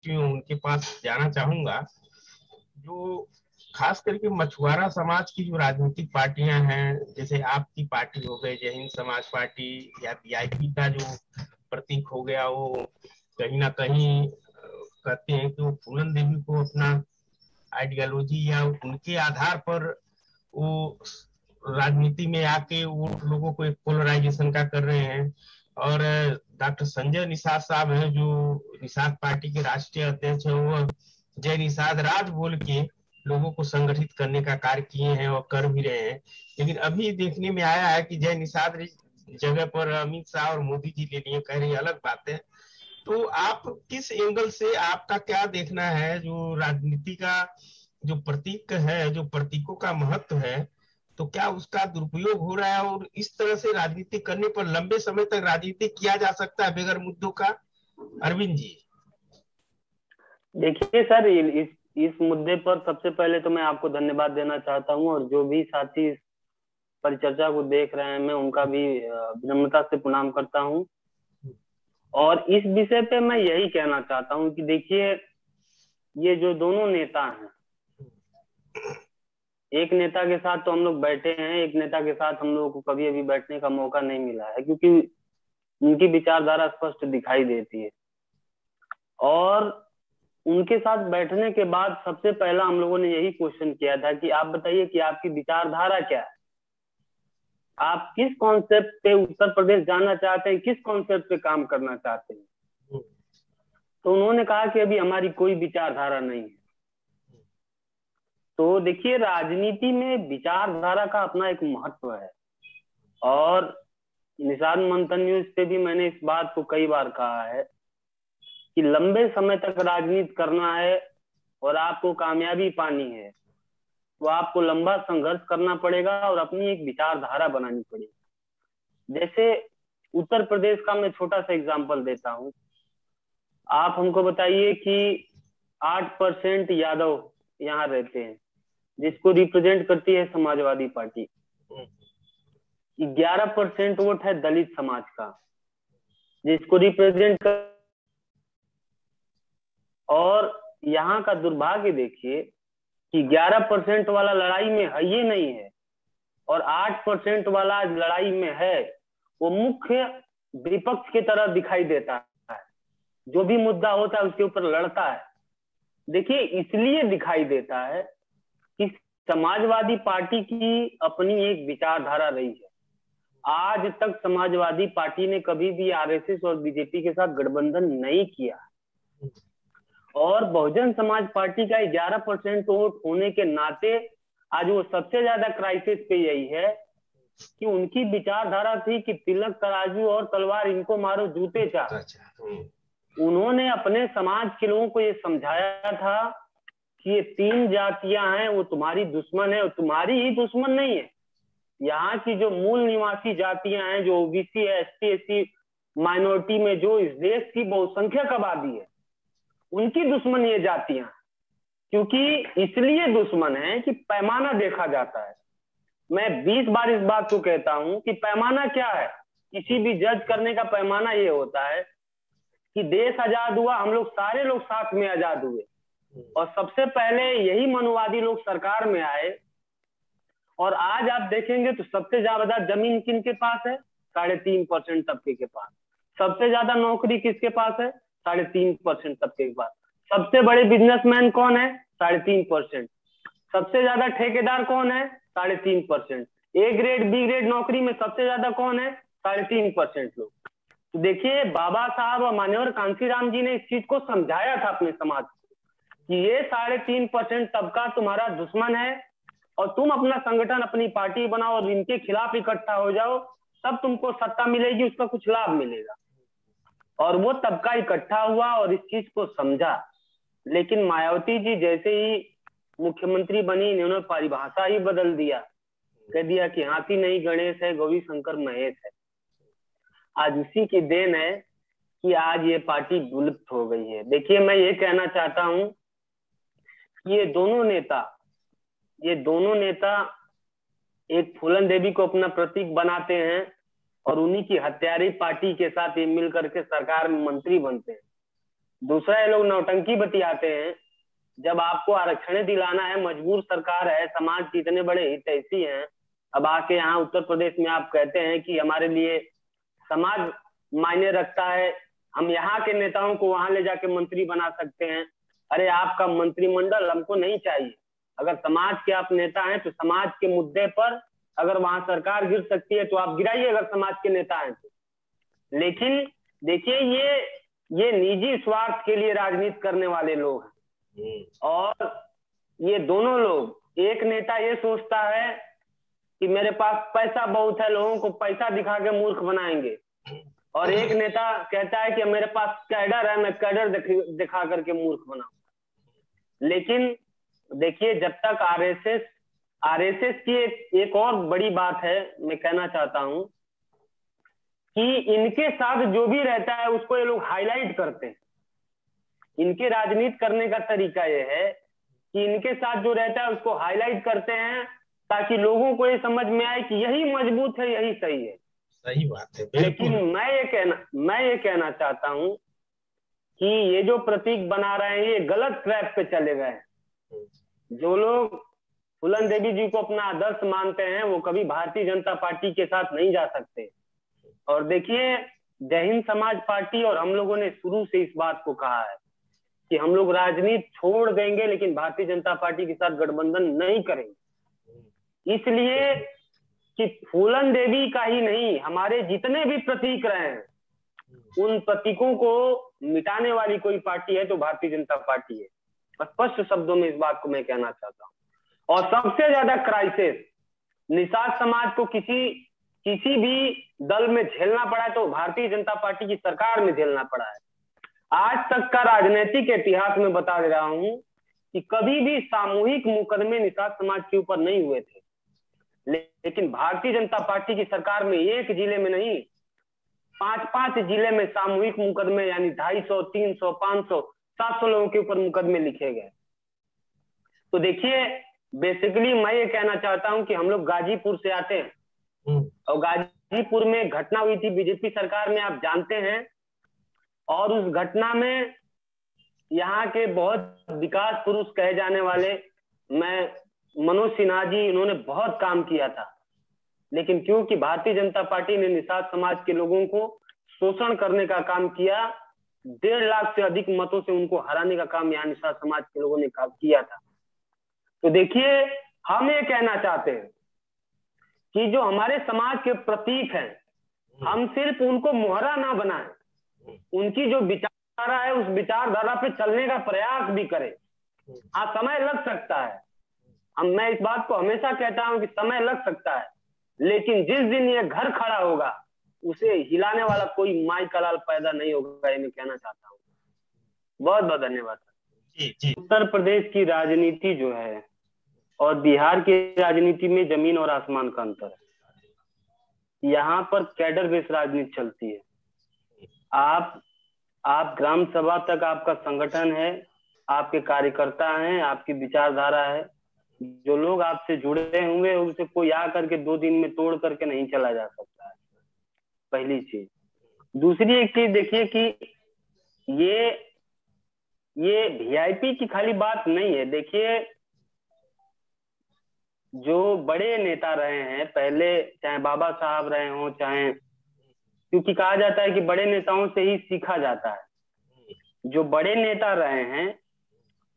दृष्टि में उनके पास जाना चाहूंगा। जो खास करके मछुआरा समाज की जो राजनीतिक पार्टियां हैं, जैसे आपकी पार्टी हो गई जय हिंद समाज पार्टी, या वीआईपी का जो प्रतीक हो गया, वो कहीं ना कहीं कहते हैं कि वो फूलन देवी को अपना आइडियोलॉजी या उनके आधार पर वो राजनीति में आके वो लोगों को एक पोलराइजेशन का कर रहे हैं। और डॉक्टर संजय निषाद साहब हैं जो निषाद पार्टी के राष्ट्रीय अध्यक्ष हैं, वो जय निषाद राज बोल के लोगों को संगठित करने का कार्य किए हैं और कर भी रहे हैं। लेकिन अभी देखने में आया है कि जय निषाद जगह पर अमित शाह और मोदी जी ले लिए, कह रही अलग बात है। तो आप किस एंगल से, आपका क्या देखना है, जो राजनीति का जो प्रतीक है, जो प्रतीकों का महत्व है, तो क्या उसका दुरुपयोग हो रहा है? और इस तरह से राजनीति करने पर लंबे समय तक राजनीति किया जा सकता है बगैर मुद्दों का? अरविंद जी। देखिए सर, इस मुद्दे पर सबसे पहले तो मैं आपको धन्यवाद देना चाहता हूं, और जो भी साथी इस परिचर्चा को देख रहे हैं मैं उनका भी विनम्रता से प्रणाम करता हूं। और इस विषय पे मैं यही कहना चाहता हूं कि देखिए, ये जो दोनों नेता हैं, एक नेता के साथ तो हम लोग बैठे हैं, एक नेता के साथ हम लोगों को कभी अभी बैठने का मौका नहीं मिला है, क्योंकि उनकी विचारधारा स्पष्ट दिखाई देती है। और उनके साथ बैठने के बाद सबसे पहला हम लोगों ने यही क्वेश्चन किया था कि आप बताइए कि आपकी विचारधारा क्या है, आप किस कॉन्सेप्ट पे उत्तर प्रदेश जाना चाहते हैं, किस कॉन्सेप्ट पे काम करना चाहते हैं। तो उन्होंने कहा कि अभी हमारी कोई विचारधारा नहीं है। तो देखिए, राजनीति में विचारधारा का अपना एक महत्व है, और निषाद मंथन न्यूज पे भी मैंने इस बात को कई बार कहा है कि लंबे समय तक राजनीति करना है और आपको कामयाबी पानी है तो आपको लंबा संघर्ष करना पड़ेगा और अपनी एक विचारधारा बनानी पड़ेगी। जैसे उत्तर प्रदेश का मैं छोटा सा एग्जांपल देता हूं। आप हमको बताइए कि 8% यादव यहाँ रहते हैं, जिसको रिप्रेजेंट करती है समाजवादी पार्टी। 11% वोट है दलित समाज का, जिसको रिप्रेजेंट कर। और यहाँ का दुर्भाग्य देखिए कि 11% वाला लड़ाई में है ये नहीं है, और 8% वाला लड़ाई में है, वो मुख्य विपक्ष की तरह दिखाई देता है, जो भी मुद्दा होता है उसके ऊपर लड़ता है। देखिए, इसलिए दिखाई देता है कि समाजवादी पार्टी की अपनी एक विचारधारा रही है। आज तक समाजवादी पार्टी ने कभी भी आरएसएस और बीजेपी के साथ गठबंधन नहीं किया, और बहुजन समाज पार्टी का 11% वोट होने के नाते आज वो सबसे ज्यादा क्राइसिस पे यही है कि उनकी विचारधारा थी कि तिलक तराजू और तलवार इनको मारो जूते चार। उन्होंने अपने समाज के लोगों को ये समझाया था कि ये 3 जातियां हैं, वो तुम्हारी दुश्मन है, और तुम्हारी ही दुश्मन नहीं है। यहाँ की जो मूल निवासी जातियां हैं, जो ओबीसी है, एसटी एससी माइनॉरिटी में जो इस देश की बहुसंख्यक आबादी है, उनकी दुश्मन ये जातियां, क्योंकि इसलिए दुश्मन है कि पैमाना देखा जाता है। मैं 20 बार इस बात को कहता हूं कि पैमाना क्या है। किसी भी जज करने का पैमाना ये होता है कि देश आजाद हुआ, हम लोग सारे लोग साथ में आजाद हुए, और सबसे पहले यही मनुवादी लोग सरकार में आए। और आज आप देखेंगे तो सबसे ज्यादा जमीन किनके पास है? 3.5% तबके के पास। सबसे ज्यादा नौकरी किसके पास है? 3.5% तबके के पास। सबसे बड़े बिजनेसमैन कौन है? 3.5%। सबसे ज्यादा ठेकेदार कौन है? 3.5%। ए ग्रेड बी ग्रेड नौकरी में सबसे ज्यादा कौन है? 3.5% लोग। तो देखिए, बाबा साहब और मान्यवर कांशीराम जी ने इस चीज को समझाया था अपने समाज को कि ये 3.5% तबका तुम्हारा दुश्मन है, और तुम अपना संगठन, अपनी पार्टी बनाओ और इनके खिलाफ इकट्ठा हो जाओ, तब तुमको सत्ता मिलेगी, उसका कुछ लाभ मिलेगा। और वो तबका इकट्ठा हुआ और इस चीज को समझा। लेकिन मायावती जी जैसे ही मुख्यमंत्री बनी, इन्होंने परिभाषा ही बदल दिया, कह दिया कि हाथी नहीं गणेश है, गौरी शंकर महेश है। आज उसी की देन है कि आज ये पार्टी विलुप्त हो गई है। देखिए, मैं ये कहना चाहता हूं कि ये दोनों नेता एक फूलन देवी को अपना प्रतीक बनाते हैं, और उन्हीं की हत्यारी पार्टी के साथ ये मिल करके सरकार में मंत्री बनते हैं। दूसरा ये लोग नौटंकी बतियाते हैं। जब आपको आरक्षण दिलाना है, मजबूर सरकार है, समाज के इतने बड़े हितैषी हैं, अब आके यहाँ उत्तर प्रदेश में आप कहते हैं कि हमारे लिए समाज मायने रखता है, हम यहाँ के नेताओं को वहां ले जाके मंत्री बना सकते हैं। अरे आपका मंत्रिमंडल हमको नहीं चाहिए। अगर समाज के आप नेता हैं तो समाज के मुद्दे पर अगर वहां सरकार गिर सकती है तो आप गिराइए, अगर समाज के नेता हैं तो। लेकिन देखिए ये निजी स्वार्थ के लिए राजनीति करने वाले लोग हैं। और ये दोनों लोग, एक नेता ये सोचता है कि मेरे पास पैसा बहुत है, लोगों को पैसा दिखा के मूर्ख बनाएंगे, और एक नेता कहता है कि मेरे पास कैडर है, मैं कैडर दिखा करके मूर्ख बनाऊंगा। लेकिन देखिए, जब तक आरएसएस की एक और बड़ी बात है, मैं कहना चाहता हूं कि इनके साथ जो भी रहता है उसको ये लोग हाईलाइट करते हैं। इनके राजनीति करने का तरीका ये है कि इनके साथ जो रहता है उसको हाईलाइट करते हैं ताकि लोगों को ये समझ में आए कि यही मजबूत है, यही सही है। सही बात है। लेकिन मैं ये कहना चाहता हूं कि ये जो प्रतीक बना रहे हैं ये गलत ट्रैप पे चले गए हैं। जो लोग फूलन देवी जी को अपना आदर्श मानते हैं वो कभी भारतीय जनता पार्टी के साथ नहीं जा सकते। और देखिए, जय हिंद समाज पार्टी और हम लोगों ने शुरू से इस बात को कहा है कि हम लोग राजनीति छोड़ देंगे लेकिन भारतीय जनता पार्टी के साथ गठबंधन नहीं करेंगे। इसलिए कि फूलन देवी का ही नहीं, हमारे जितने भी प्रतीक रहे हैं उन प्रतीकों को मिटाने वाली कोई पार्टी है तो भारतीय जनता पार्टी है। स्पष्ट शब्दों में इस बात को मैं कहना चाहता हूँ। और सबसे ज्यादा क्राइसिस निषाद समाज को किसी भी दल में झेलना पड़ा है तो भारतीय जनता पार्टी की सरकार में झेलना पड़ा है। आज तक का राजनीतिक इतिहास में बता दे रहा हूं कि कभी भी सामूहिक मुकदमे निषाद समाज के ऊपर नहीं हुए थे, लेकिन भारतीय जनता पार्टी की सरकार में एक जिले में नहीं, 5-5 जिले में सामूहिक मुकदमे, यानी 250, 300, 500, 700 लोगों के ऊपर मुकदमे लिखे गए। तो देखिए, बेसिकली मैं ये कहना चाहता हूं कि हम लोग गाजीपुर से आते हैं और गाजीपुर में घटना हुई थी बीजेपी सरकार में, आप जानते हैं। और उस घटना में यहाँ के बहुत विकास पुरुष कहे जाने वाले मनोज सिन्हा जी, इन्होंने बहुत काम किया था। लेकिन क्योंकि भारतीय जनता पार्टी ने निषाद समाज के लोगों को शोषण करने का काम किया, 1.5 लाख से अधिक मतों से उनको हराने का काम यहाँ निषाद समाज के लोगों ने किया था। तो देखिए, हम ये कहना चाहते हैं कि जो हमारे समाज के प्रतीक हैं, हम सिर्फ उनको मोहरा ना बनाएं, उनकी जो विचारधारा है उस विचारधारा पे चलने का प्रयास भी करें। हाँ, समय लग सकता है, मैं इस बात को हमेशा कहता हूं कि समय लग सकता है, लेकिन जिस दिन ये घर खड़ा होगा उसे हिलाने वाला कोई माई का लाल पैदा नहीं होगा, ये मैं कहना चाहता हूँ। बहुत बहुत धन्यवाद। उत्तर प्रदेश की राजनीति जो है और बिहार की राजनीति में जमीन और आसमान का अंतर है। यहाँ पर कैडर बेस्ड राजनीति चलती है। आप ग्राम सभा तक आपका संगठन है, आपके कार्यकर्ता हैं, आपकी विचारधारा है, जो लोग आपसे जुड़े होंगे उनसे कोई आकर के 2 दिन में तोड़ करके नहीं चला जा सकता है, पहली चीज। दूसरी एक चीज देखिए कि ये वीआईपी की खाली बात नहीं है। देखिए, जो बड़े नेता रहे हैं पहले, चाहे बाबा साहब रहे हों, चाहे, क्योंकि कहा जाता है कि बड़े नेताओं से ही सीखा जाता है। जो बड़े नेता रहे हैं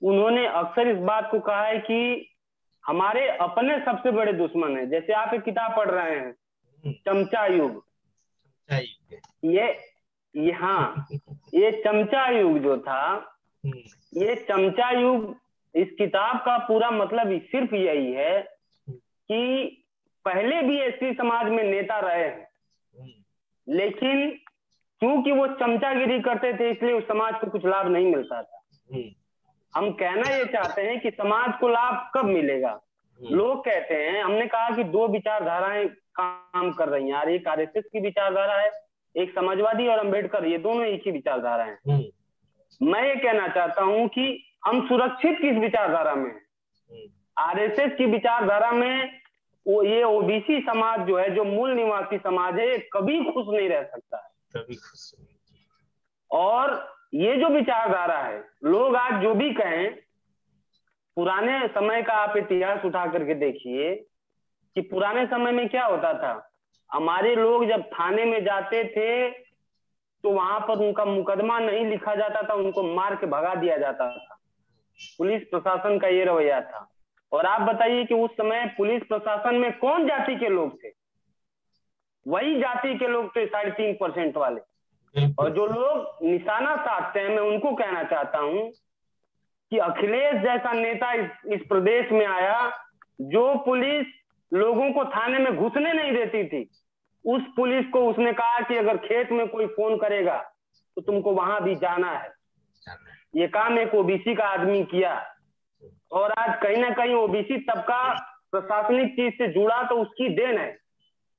उन्होंने अक्सर इस बात को कहा है कि हमारे अपने सबसे बड़े दुश्मन है। जैसे आप एक किताब पढ़ रहे हैं, चमचा युग, ये चमचा युग जो था, ये चमचा युग, इस किताब का पूरा मतलब सिर्फ यही है कि पहले भी एसटी समाज में नेता रहे हैं, लेकिन क्योंकि वो चमचागिरी करते थे इसलिए उस समाज को कुछ लाभ नहीं मिलता था। हम कहना ये चाहते हैं कि समाज को लाभ कब मिलेगा। लोग कहते हैं, हमने कहा कि 2 विचारधाराएं काम कर रही हैं यार, एक आरएसएस की विचारधारा है, एक समाजवादी और अंबेडकर, ये दोनों एक ही विचारधारा है। मैं ये कहना चाहता हूं कि हम सुरक्षित किस विचारधारा में हैं। आरएसएस की विचारधारा में ये ओबीसी समाज जो है, जो मूल निवासी समाज है, कभी खुश नहीं रह सकता है। कभी खुश। और ये जो विचारधारा है, लोग आज जो भी कहें, पुराने समय का आप इतिहास उठा करके देखिए कि पुराने समय में क्या होता था। हमारे लोग जब थाने में जाते थे तो वहां पर उनका मुकदमा नहीं लिखा जाता था, उनको मार के भगा दिया जाता था। पुलिस प्रशासन का ये रवैया था। और आप बताइए कि उस समय पुलिस प्रशासन में कौन जाति के लोग थे? वही जाति के लोग थे 3.5% वाले। और जो लोग निशाना साधते हैं, मैं उनको कहना चाहता हूं कि अखिलेश जैसा नेता इस प्रदेश में आया, जो पुलिस लोगों को थाने में घुसने नहीं देती थी, उस पुलिस को उसने कहा कि अगर खेत में कोई फोन करेगा तो तुमको वहां भी जाना है। ये काम एक ओबीसी का आदमी किया। और आज कहीं ना कहीं ओबीसी तबका प्रशासनिक चीज से जुड़ा, तो उसकी देन है।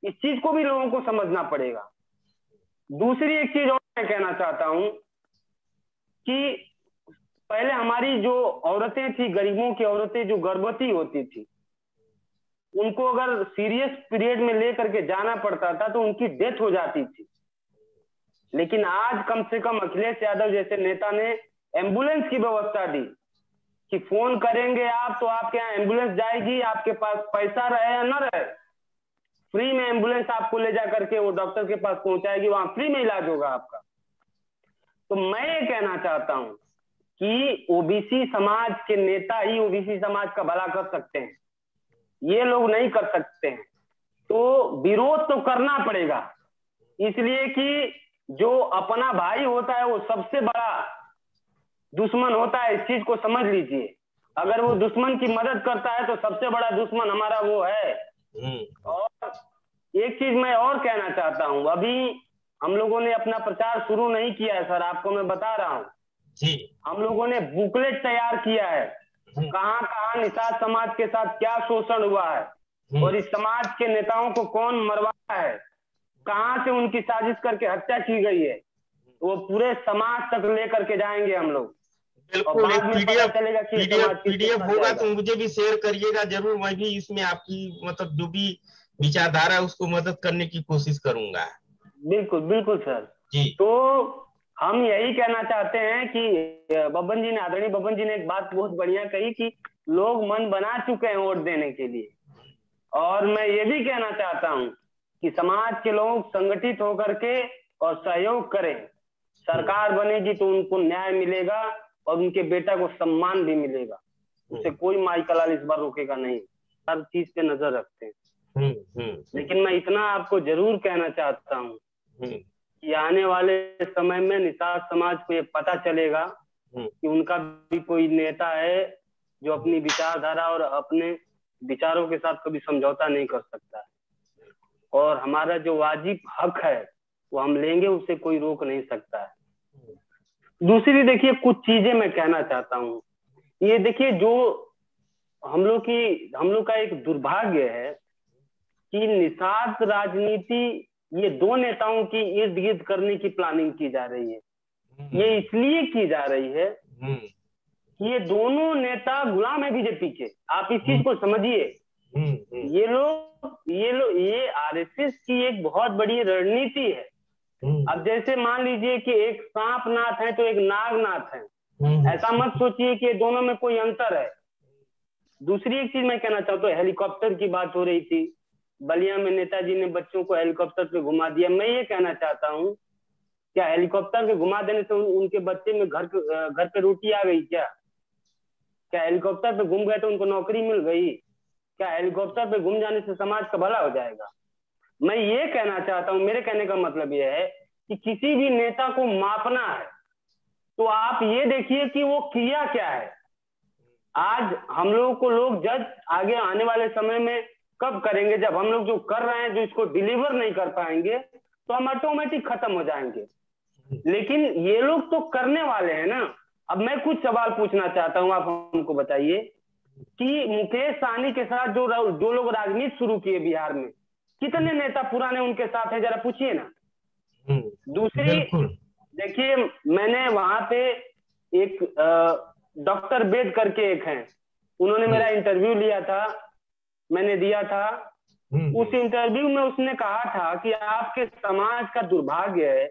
इस चीज को भी लोगों को समझना पड़ेगा। दूसरी एक चीज और मैं कहना चाहता हूं कि पहले हमारी जो औरतें थी, गरीबों की औरतें जो गर्भवती होती थी, उनको अगर सीरियस पीरियड में लेकर के जाना पड़ता था तो उनकी डेथ हो जाती थी। लेकिन आज कम से कम अखिलेश यादव जैसे नेता ने एम्बुलेंस की व्यवस्था दी कि फोन करेंगे आप तो आपके यहाँ एम्बुलेंस जाएगी, आपके पास पैसा रहे या न रहे, फ्री में एम्बुलेंस आपको ले जा करके वो डॉक्टर के पास पहुंचाएगी, वहां फ्री में इलाज होगा आपका। तो मैं ये कहना चाहता हूं कि ओबीसी समाज के नेता ही ओबीसी समाज का भला कर सकते हैं, ये लोग नहीं कर सकते हैं। तो विरोध तो करना पड़ेगा, इसलिए कि जो अपना भाई होता है वो सबसे बड़ा दुश्मन होता है। इस चीज को समझ लीजिए। अगर वो दुश्मन की मदद करता है तो सबसे बड़ा दुश्मन हमारा वो है। और एक चीज मैं और कहना चाहता हूं, अभी हम लोगों ने अपना प्रचार शुरू नहीं किया है सर, आपको मैं बता रहा हूं जी। हम लोगों ने बुकलेट तैयार किया है, कहां कहां निषाद समाज के साथ क्या शोषण हुआ है और इस समाज के नेताओं को कौन मरवाया है, कहां से उनकी साजिश करके हत्या की गई है, वो पूरे समाज तक लेकर के जाएंगे हम लोग। बिल्कुल, पीडीएफ होगा तो मुझे भी शेयर करिएगा जरूर। मैं भी इसमें आपकी मतलब जो भी विचारधारा है उसको मदद करने की कोशिश करूंगा। बिल्कुल बिल्कुल सर जी। तो हम यही कहना चाहते हैं कि बब्बन जी ने, आदरणीय बब्बन जी ने एक बात बहुत बढ़िया कही कि लोग मन बना चुके हैं वोट देने के लिए। और मैं ये भी कहना चाहता हूं कि समाज के लोग संगठित होकर के और सहयोग करें, सरकार बनेगी तो उनको न्याय मिलेगा और उनके बेटा को सम्मान भी मिलेगा। उसे कोई माई कलाल इस बार रोकेगा नहीं। हर चीज पे नजर रखते हैं। लेकिन मैं इतना आपको जरूर कहना चाहता हूँ कि आने वाले समय में निषाद समाज को ये पता चलेगा कि उनका भी कोई नेता है जो अपनी विचारधारा और अपने विचारों के साथ कभी समझौता नहीं कर सकता है। और हमारा जो वाजिब हक है वो हम लेंगे, उसे कोई रोक नहीं सकता है। दूसरी देखिए कुछ चीजें मैं कहना चाहता हूँ। ये देखिए जो हम लोग का एक दुर्भाग्य है कि निषाद राजनीति ये दो नेताओं की इर्द गिर्द करने की प्लानिंग की जा रही है। ये इसलिए की जा रही है कि ये दोनों नेता गुलाम है बीजेपी के। आप इस चीज को समझिए। ये आरएसएस की एक बहुत बड़ी रणनीति है। अब जैसे मान लीजिए कि एक सांपनाथ है तो एक नागनाथ है, ऐसा मत सोचिए कि दोनों में कोई अंतर है। दूसरी एक चीज मैं कहना चाहता हूँ, हेलीकॉप्टर की बात हो रही थी, बलिया में नेताजी ने बच्चों को हेलीकॉप्टर पे घुमा दिया। मैं ये कहना चाहता हूँ, क्या हेलीकॉप्टर पे घुमा देने से उनके बच्चे में घर पे रोटी आ गई क्या? क्या हेलीकॉप्टर पे घूम गए तो उनको नौकरी मिल गई? क्या हेलीकॉप्टर पे घूम जाने से समाज का भला हो जाएगा? मैं ये कहना चाहता हूँ, मेरे कहने का मतलब यह है कि किसी भी नेता को मापना है तो आप ये देखिए कि वो किया क्या है। आज हम लोगों को लोग जज आगे आने वाले समय में कब करेंगे, जब हम लोग जो कर रहे हैं जो इसको डिलीवर नहीं कर पाएंगे तो हम ऑटोमेटिक खत्म हो जाएंगे। लेकिन ये लोग तो करने वाले हैं ना। अब मैं कुछ सवाल पूछना चाहता हूं, आप हमको बताइए कि मुकेश सहनी के साथ जो लोग राजनीति शुरू किए बिहार में, कितने नेता पुराने उनके साथ हैं, जरा पूछिए ना। दूसरी देखिए, मैंने वहां पे एक डॉक्टर बेद करके एक हैं, उन्होंने मेरा इंटरव्यू लिया था, मैंने दिया था। उस इंटरव्यू में उसने कहा था कि आपके समाज का दुर्भाग्य है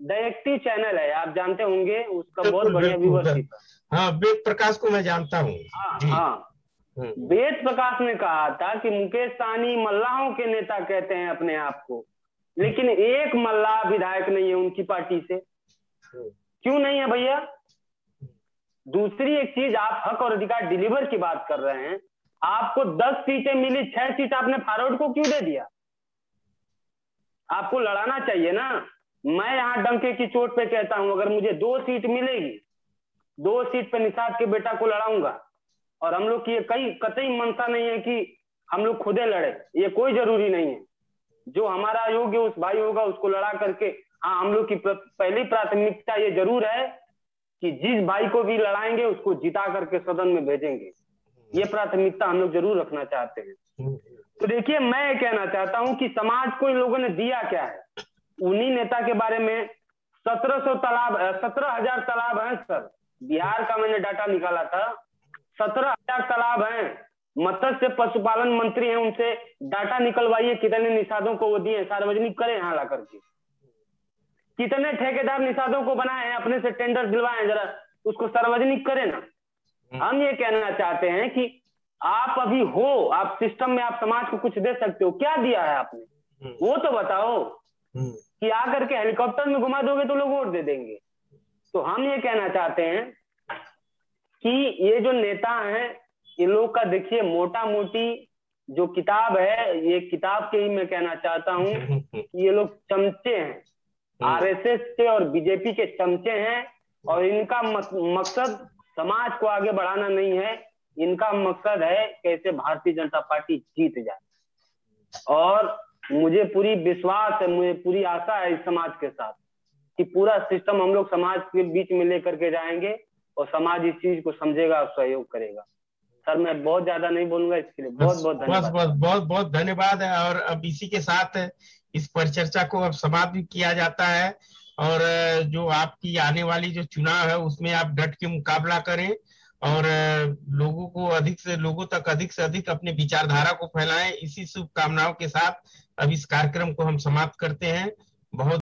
डायरेक्टिव चैनल है, आप जानते होंगे, उसका बहुत बढ़िया व्यूअरशिप है। हाँ, वेद प्रकाश को मैं जानता हूँ। हाँ, वेद प्रकाश ने कहा था कि मुकेश सहनी मल्लाहों के नेता कहते हैं अपने आप को, लेकिन एक मल्लाह विधायक नहीं है उनकी पार्टी से। क्यों नहीं है भैया? दूसरी एक चीज, आप हक और अधिकार डिलीवर की बात कर रहे हैं, आपको 10 सीटें मिली, 6 सीट आपने फॉरवर्ड को क्यों दे दिया? आपको लड़ाना चाहिए ना। मैं यहाँ डंके की चोट पे कहता हूं, अगर मुझे 2 सीट मिलेगी, 2 सीट पे निषाद के बेटा को लड़ाऊंगा। और हम लोग की ये कतई मनसा नहीं है कि हम लोग खुदे लड़े, ये कोई जरूरी नहीं है। जो हमारा योग्य उस भाई होगा उसको लड़ा करके, हाँ, हम लोग की पहली प्राथमिकता ये जरूर है कि जिस भाई को भी लड़ाएंगे उसको जिता करके सदन में भेजेंगे। ये प्राथमिकता हम लोग जरूर रखना चाहते हैं। तो देखिए, मैं कहना चाहता हूं कि समाज को इन लोगों ने दिया क्या है। उन्हीं नेता के बारे में 17,000 तालाब हैं सर, बिहार का मैंने डाटा निकाला था, 17,000 तालाब हैं। मत्स्य पशुपालन मंत्री हैं, उनसे डाटा निकलवाइए कितने निषादों को वो दिए, सार्वजनिक करें यहाँ ला करके। कितने ठेकेदार निषादों को बनाए हैं, अपने से टेंडर दिलवाए, जरा उसको सार्वजनिक करें ना। हम ये कहना चाहते हैं कि आप अभी हो, आप सिस्टम में, आप समाज को कुछ दे सकते हो, क्या दिया है आपने वो तो बताओ। कि आकर के हेलीकॉप्टर में घुमा दोगे तो लोग वोट दे देंगे। तो हम ये कहना चाहते हैं कि ये जो नेता हैं, ये लोग का देखिए मोटा मोटी जो किताब है, ये किताब के ही मैं कहना चाहता हूं कि ये लोग चमचे हैं, आरएसएस के और बीजेपी के चमचे हैं। और इनका मकसद समाज को आगे बढ़ाना नहीं है, इनका मकसद है कैसे भारतीय जनता पार्टी जीत जाए। और मुझे पूरी विश्वास है, मुझे पूरी आशा है इस समाज के साथ कि पूरा सिस्टम हम लोग समाज के बीच में लेकर के जाएंगे और समाज इस चीज को समझेगा और सहयोग करेगा। सर, मैं बहुत ज्यादा नहीं बोलूंगा, इसके लिए बहुत बहुत धन्यवाद। बहुत बहुत धन्यवाद है। और अब इसी के साथ इस परिचर्चा को अब समाप्त भी किया जाता है। और जो आपकी आने वाली जो चुनाव है उसमें आप डट के मुकाबला करें और लोगों तक अधिक से अधिक अपने विचारधारा को फैलाएं। इसी शुभकामनाओं के साथ अब इस कार्यक्रम को हम समाप्त करते हैं। बहुत